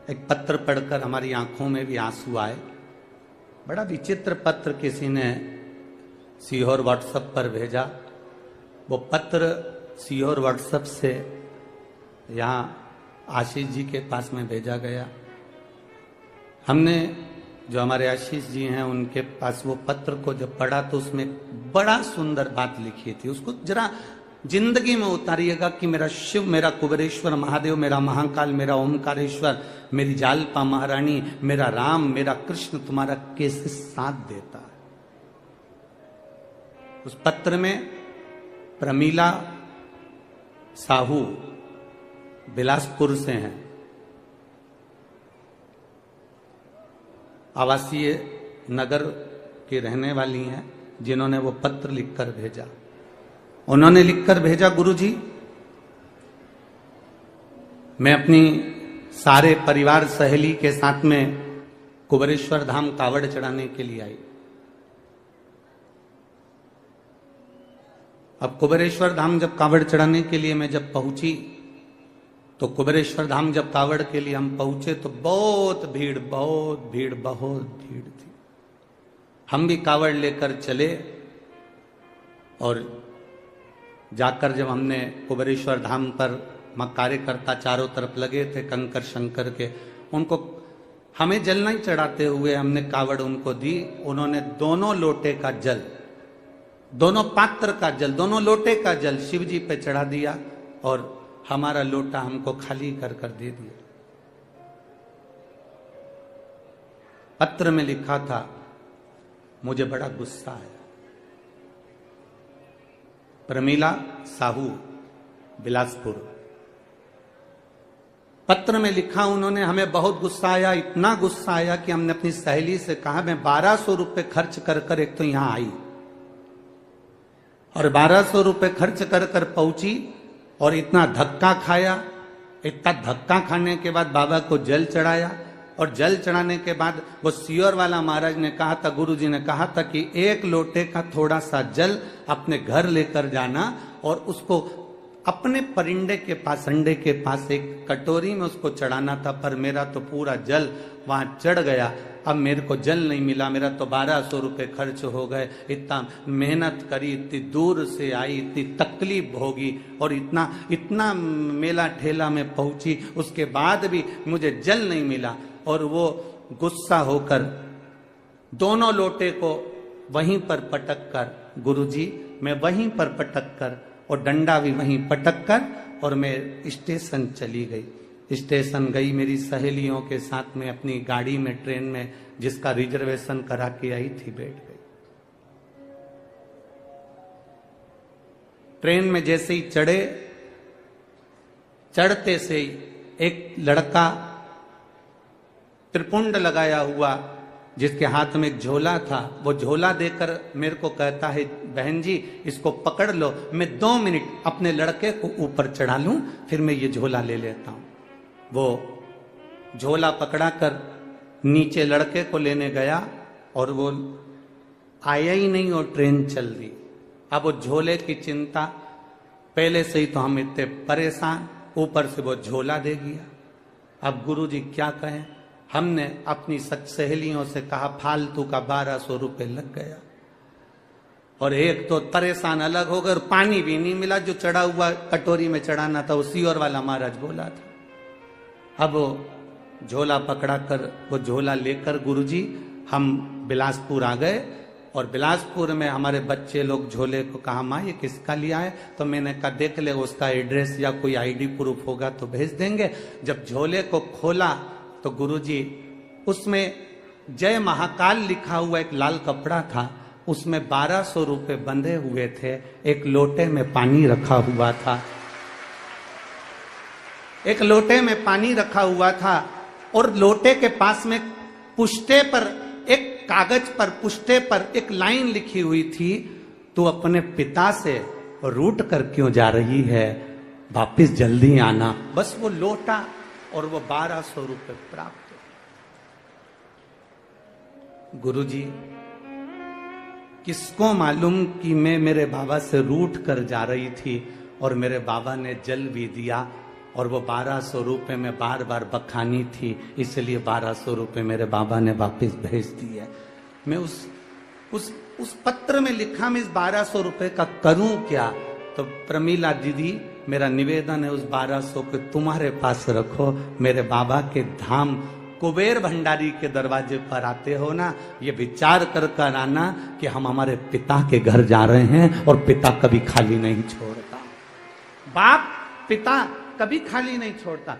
एक पत्र पढ़कर हमारी आंखों में भी आंसू आए। बड़ा विचित्र पत्र किसी ने सीहोर व्हाट्सएप पर भेजा। वो पत्र सीहोर व्हाट्सएप से यहाँ आशीष जी के पास में भेजा गया। हमने जो हमारे आशीष जी हैं उनके पास वो पत्र को जब पढ़ा तो उसमें बड़ा सुंदर बात लिखी थी। उसको जरा जिंदगी में उतारिएगा कि मेरा शिव, मेरा कुबेरेश्वर महादेव, मेरा महाकाल, मेरा ओमकारेश्वर, मेरी जालपा महारानी, मेरा राम, मेरा कृष्ण तुम्हारा कैसे साथ देता है। उस पत्र में प्रमीला साहू बिलासपुर से हैं, आवासीय नगर की रहने वाली हैं, जिन्होंने वो पत्र लिखकर भेजा। उन्होंने लिखकर भेजा, गुरुजी मैं अपनी सारे परिवार सहेली के साथ में कुबेरेश्वर धाम कावड़ चढ़ाने के लिए आई। अब कुबेरेश्वर धाम जब कावड़ चढ़ाने के लिए मैं जब पहुंची तो कुबेरेश्वर धाम जब कावड़ के लिए हम पहुंचे तो बहुत भीड़ थी। हम भी कावड़ लेकर चले और जाकर जब हमने कुबेरेश्वर धाम पर कार्यकर्ता चारों तरफ लगे थे कंकर शंकर के, उनको हमें जल नहीं चढ़ाते हुए हमने कावड़ उनको दी। उन्होंने दोनों लोटे का जल, दोनों पात्र का जल, दोनों लोटे का जल शिव जी पे चढ़ा दिया और हमारा लोटा हमको खाली कर कर दे दिया। पत्र में लिखा था, मुझे बड़ा गुस्सा आया। प्रमीला साहू बिलासपुर, पत्र में लिखा उन्होंने, हमें बहुत गुस्सा आया, इतना गुस्सा आया कि हमने अपनी सहेली से कहा मैं 1200 रुपए खर्च कर कर एक तो यहां आई और 1200 रुपए खर्च कर कर पहुंची और इतना धक्का खाया। इतना धक्का खाने के बाद बाबा को जल चढ़ाया और जल चढ़ाने के बाद वो सीहोर वाला महाराज ने कहा था, गुरुजी ने कहा था कि एक लोटे का थोड़ा सा जल अपने घर लेकर जाना और उसको अपने परिंदे के पास, अंडे के पास एक कटोरी में उसको चढ़ाना था। पर मेरा तो पूरा जल वहां चढ़ गया। अब मेरे को जल नहीं मिला, मेरा तो 1200 रुपए खर्च हो गए। इतना मेहनत करी, इतनी दूर से आई, इतनी तकलीफ होगी और इतना मेला ठेला में पहुंची, उसके बाद भी मुझे जल नहीं मिला। और वो गुस्सा होकर दोनों लोटे को वहीं पर पटक कर, गुरुजी मैं वहीं पर पटक कर और डंडा भी वहीं पटक कर और मैं स्टेशन चली गई। स्टेशन गई मेरी सहेलियों के साथ में अपनी गाड़ी में, ट्रेन में, जिसका रिजर्वेशन करा के आई थी, बैठ गई। ट्रेन में जैसे ही चढ़े, चढ़ते से ही एक लड़का त्रिपुंड लगाया हुआ जिसके हाथ में एक झोला था, वो झोला देकर मेरे को कहता है, बहन जी इसको पकड़ लो, मैं 2 मिनट अपने लड़के को ऊपर चढ़ा लूं, फिर मैं ये झोला ले लेता हूं। वो झोला पकड़ा कर नीचे लड़के को लेने गया और वो आया ही नहीं और ट्रेन चल दी। अब वो झोले की चिंता, पहले से ही तो हम इतने परेशान, ऊपर से वो झोला दे गया। अब गुरुजी क्या कहें, हमने अपनी सहेलियों से कहा फालतू का 1200 रुपए लग गया और एक तो परेशान अलग हो गए और पानी भी नहीं मिला। जो चढ़ा हुआ कटोरी में चढ़ाना था वो सीहोर वाला महाराज बोला था। अब वो झोला पकड़ा कर, वो झोला लेकर गुरुजी हम बिलासपुर आ गए और बिलासपुर में हमारे बच्चे लोग झोले को कहा, माँ ये किसका लिया है? तो मैंने कहा देख ले, उसका एड्रेस या कोई आईडी प्रूफ होगा तो भेज देंगे। जब झोले को खोला तो गुरुजी उसमें जय महाकाल लिखा हुआ एक लाल कपड़ा था, उसमें 1200 रुपए बंधे हुए थे। एक लोटे में पानी रखा हुआ था, एक लोटे में पानी रखा हुआ था और लोटे के पास में पुष्टे पर, एक कागज पर पुष्टे पर एक लाइन लिखी हुई थी, तू अपने पिता से रूठ कर क्यों जा रही है, वापिस जल्दी आना। बस वो लोटा और वो 1200 रुपए प्राप्त। गुरुजी किसको मालूम कि मैं मेरे बाबा से रूठ कर जा रही थी और मेरे बाबा ने जल भी दिया और वो 1200 रुपये में बार बार बखानी थी, इसलिए 1200 रुपये मेरे बाबा ने वापस भेज दिए। मैं उस पत्र में लिखा मैं इस 1200 रुपये का करूं क्या? तो प्रमीला दीदी, मेरा निवेदन है उस 1200 को तुम्हारे पास रखो। मेरे बाबा के धाम कुबेर भंडारी के दरवाजे पर आते हो ना, ये विचार कर कर आना कि हम हमारे पिता के घर जा रहे हैं और पिता कभी खाली नहीं छोड़ता। बाप पिता कभी खाली नहीं छोड़ता।